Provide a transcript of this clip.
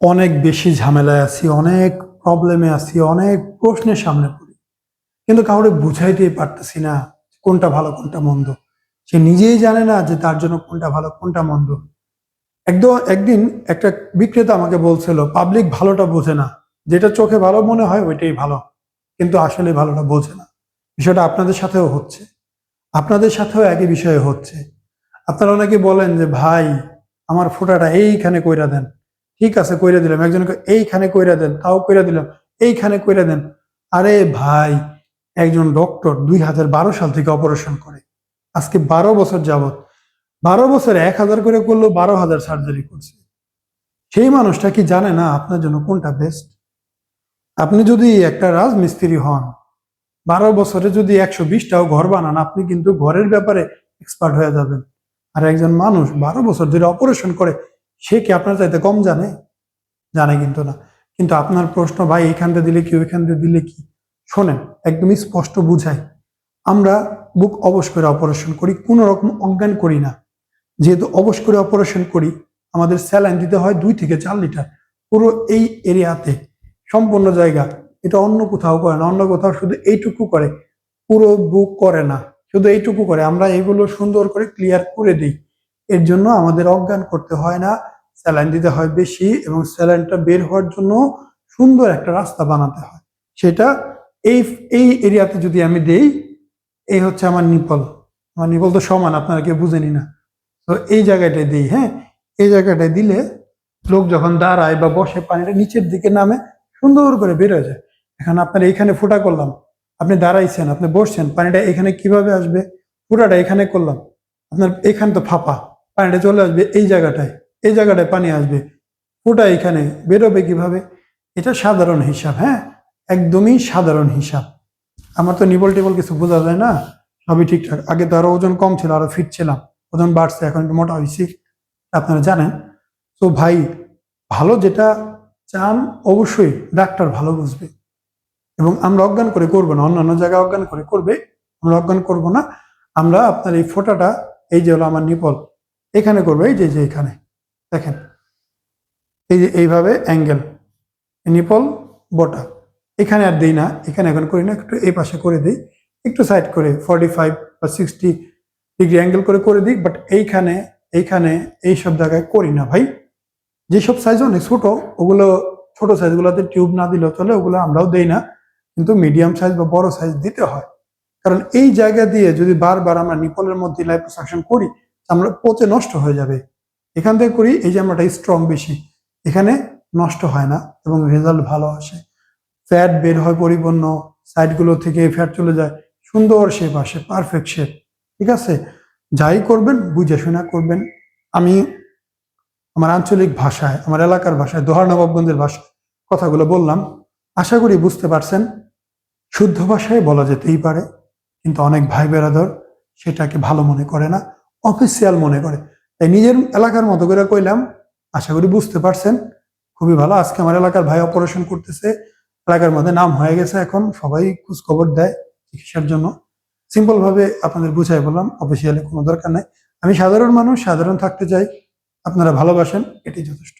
অনেক বেশি ঝামেলায় আছি, অনেক প্রবলেমে আছি, অনেক প্রশ্নের সামনে পড়ি। কিন্তু কাউরে বুঝাইতেই পারতেছি না কোনটা ভালো কোনটা মন্দ। সে নিজেই জানে না যে তার জন্য কোনটা ভালো কোনটা মন্দ। একদিন একটা বিক্রেতা আমাকে বলছিল, পাবলিক ভালোটা বোঝে না, যেটা চোখে ভালো মনে হয় ওইটাই ভালো, কিন্তু আসলে ভালোটা বোঝে না। বিষয়টা আপনাদের সাথেও হচ্ছে, আপনাদের সাথেও একই বিষয়ে হচ্ছে। আপনারা অনেকে বলেন যে ভাই আমার ফোঁটাটা এইখানে কইরা দেন, ঠিক আছে কইরা দিলাম। একজনকে এইখানে কইরা দেন, তাও কইরা দিলাম, এইখানে কইরা দেন। আরে ভাই, একজন ডক্টর 2012 সাল থেকে অপারেশন করে, আজকে 12 বছর যাবত, 12 বছরে 1000 করে করলেও 12,000 সার্জারি করছে। সেই মানুষটা কি জানে না আপনার জন্য কোনটা বেস্ট? আপনি যদি একটা রাজমিস্ত্রি হন, 12 বছরে যদি 120টাও ঘর বানান, আপনি কিন্তু ঘরের ব্যাপারে এক্সপার্ট হয়ে যাবেন। আর একজন মানুষ 12 বছর ধরে অপারেশন করে, সে কি আপনার চাইতে কম জানে? জানে কিন্তু না। কিন্তু আপনার প্রশ্ন, ভাই এইখান দিয়ে দিলে কি ওইখান দিয়ে দিলে কি? শোনেন, একদমই স্পষ্ট বুঝাই। আমরা বুক অবশ করে অপারেশন করি, কোনো রকম অজ্ঞান করি না। যেহেতু অবশ করে অপারেশন করি, আমাদের স্যালাইন দিতে হয় 2 থেকে 4 লিটার পুরো এই এরিয়াতে, সম্পূর্ণ জায়গা। এটা অন্য কোথাও করে না, অন্য কোথাও শুধু এইটুকু করে, পুরো বুক করে না, শুধু এইটুকু করে। আমরা এইগুলো সুন্দর করে ক্লিয়ার করে দিই। এর জন্য আমাদের অজ্ঞান করতে হয় না, স্যালাইন দিতে হয় বেশি, এবং স্যালাইনটা বের হওয়ার জন্য সুন্দর একটা রাস্তা বানাতে হয়। সেটা এই এই এরিয়াতে যদি আমি দেই, এই হচ্ছে আমার নিপল। আমার নিপল তো সমান, আপনারা কেউ বুঝেনি না। তো এই জায়গাটায় দিই, হ্যাঁ, এই জায়গাটায় দিলে লোক যখন দাঁড়ায় বা বসে, পানিটা নিচের দিকে নামে, সুন্দর করে বেরোয় যায়। এখন আপনার এইখানে ফোঁটা করলাম, আপনি দাঁড়াইছেন, আপনি বসছেন, পানিটা এখানে কিভাবে আসবে? ফোঁটাটা এখানে করলাম, আপনার এখানে তো ফাঁপা, পানিটা চলে আসবে এই জায়গাটায়, এই জায়গাটায় পানি আসবে, ফোঁটা এখানে বেরোবে কিভাবে? এটা সাধারণ হিসাব, হ্যাঁ, একদমই সাধারণ হিসাব। আমার তো নিবল টিবল কিছু বোঝা যায় না, সবই ঠিকঠাক। আগে তো আরো ওজন কম ছিল, আরো ফিট ছিলাম, ওজন বাড়ছে, এখন একটু মোটা হয়েছি, আপনারা জানেন। তো ভাই, ভালো যেটা চান, অবশ্যই ডাক্তার ভালো বুঝবে। এবং আমরা অজ্ঞান করে করবো না, অন্যান্য জায়গায় অজ্ঞান করে করবে, আমরা অজ্ঞান করব না। আমরা আপনার এই ফোঁটাটা, এই যে হলো আমার নিপল, এখানে করবো, এই যে যে এখানে দেখেন, এই যে এইভাবে অ্যাঙ্গেল, নিপল বোটা, এখানে আর দিই না, এখানে এখন করি না, একটু এই পাশে করে দিই, একটু সাইড করে 45 বা 60 ডিগ্রি অ্যাঙ্গেল করে করে দিই। বাট এইখানে, এইখানে, এইসব জায়গায় করি না ভাই। যেসব সাইজ অনেক ছোট, ওগুলো ছোট সাইজগুলোতে টিউব না দিলেও চলে, ওগুলো আমরাও দেই না, কিন্তু মিডিয়াম সাইজ বা বড় সাইজ দিতে হয়। কারণ এই জায়গা দিয়ে যদি বারবার আমরা নিপলের মধ্যে লাইপোসাকশন করি, আমরা পচে নষ্ট হয়ে যাবে। এখান থেকে করি, এই যে আমরা স্ট্রং বেশি, এখানে নষ্ট হয় না এবং রেজাল্ট ভালো আসে। ফ্যাট বের হয় পরিপূর্ণ, সাইডগুলো থেকে ফ্যাট চলে যায়, সুন্দর শেপ আসে, পারফেক্ট শেপ। ঠিক আছে, যাই করবেন বুঝে শোনা করবেন। আমি আমার আঞ্চলিক ভাষায়, আমার এলাকার ভাষায়, দোহার নবাবগঞ্জের ভাষায় কথাগুলো বললাম, আশা করি বুঝতে পারছেন। শুদ্ধ ভাষায় বলা যেতেই পারে, কিন্তু অনেক ভাই বেরাদর সেটাকে ভালো মনে করে না, অফিসিয়াল মনে করে। তাই নিজের এলাকার মতো করে কইলাম, আশা করি বুঝতে পারছেন। খুবই ভালো। আজকে আমার এলাকার ভাই অপারেশন করতেছে, এলাকার মধ্যে নাম হয়ে গেছে, এখন সবাই খোঁজ খবর দেয় চিকিৎসার জন্য। সিম্পল ভাবে আপনাদের বুঝাই বললাম, অফিসিয়ালি কোনো দরকার নাই। আমি সাধারণ মানুষ, সাধারণ থাকতে চাই, আপনারা ভালোবাসেন, এটাই যথেষ্ট।